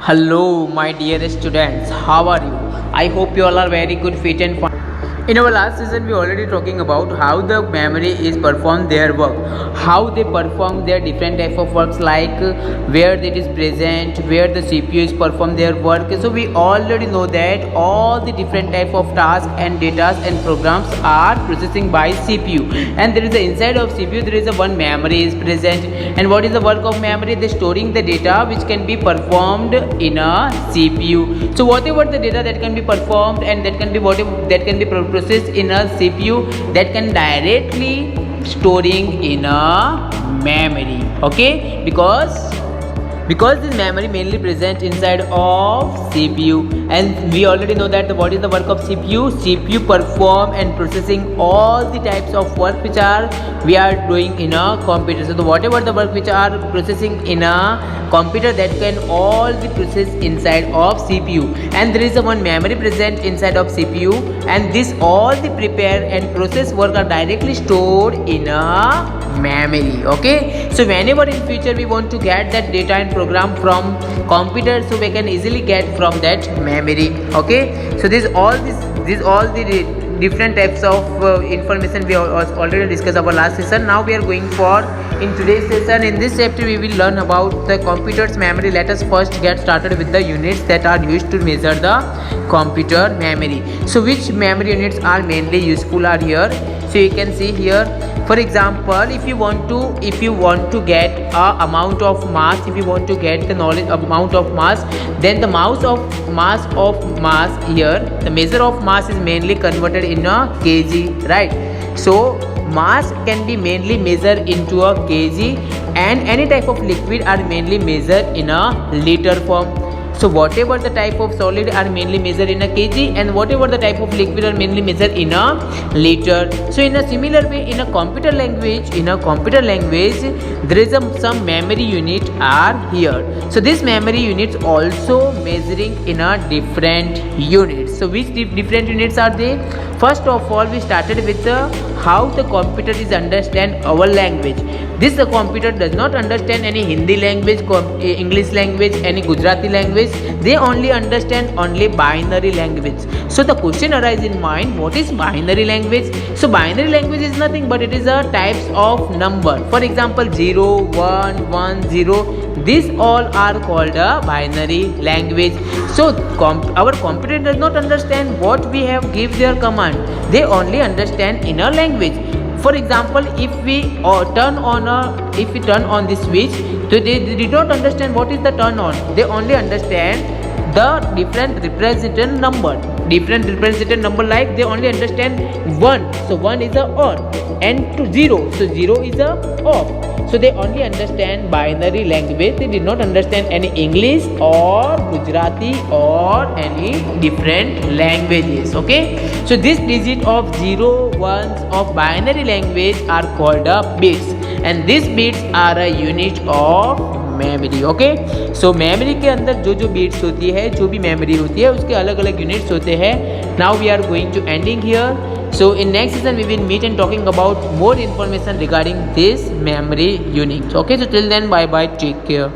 Hello, my dear students. How are you? I hope you all are very good, fit, and fine. In our last session, we already talking about how the memory is perform their work, how they perform their different type of works, like where it is present, where the CPU is perform their work. So we already know that all the different type of tasks and data and programs are processing by CPU, and there is a inside of CPU there is a one memory is present. And what is the work of memory? They storing the data which can be performed in a CPU. So whatever the data that can be performed and that can be whatever that can be processed in a CPU, that can directly storing in a memory. Okay, because this memory mainly present inside of CPU, and we already know that what is the work of CPU perform and processing all the types of work which we are doing in a computer. So whatever the work which are processing in a computer, that can all be processed inside of CPU, and there is a one memory present inside of CPU, and this all the prepare and process work are directly stored in a memory. Okay, so whenever in future we want to get that data and program from computer, so we can easily get from that memory. Okay, so this all the different types of information we already discussed our last session. Now we are going for in today's session. In this chapter we will learn about the computer's memory. Let us first get started with the units that are used to measure the computer memory. So which memory units are mainly useful are here. So you can see here, for example, if you want to get a amount of mass, if you want to get the knowledge of amount of mass, then the mass here, the measure of mass is mainly converted in a kg, right? So mass can be mainly measured into a kg, and any type of liquid are mainly measured in a liter form. So whatever the type of solid are mainly measured in a kg, and whatever the type of liquid are mainly measured in a liter. So in a similar way, in a computer language, there is some memory unit are here. So this memory units also measuring in a different units. So which different units are they? First of all, we started with how the computer is understand our language. This the computer does not understand any Hindi language, English language, any Gujarati language. They only understand only binary language. So the question arises in mind, what is binary language? So binary language is nothing but it is a types of number. For example, 0, 1, 1, 0. These all are called a binary language. So our computer does not understand what we have give their command. They only understand in a language. For example, if we turn on this switch, so they don't understand what is the turn on. They only understand the different represented number. Like they only understand 1. So 1 is a on, and to 0. So 0 is a off. So they only understand binary language. They did not understand any English or Gujarati or any different languages. Okay. So this digit of 0, 1s of binary language are called bits, and these bits are a unit of memory. Okay, so memory के अंदर जो beats होती है, जो भी memory होती है, उसके अलग अलग यूनिट्स होते हैं. Now we are going to ending here. So in next session we will meet and talking about more information regarding this memory units. Okay, so till then, bye bye, take care.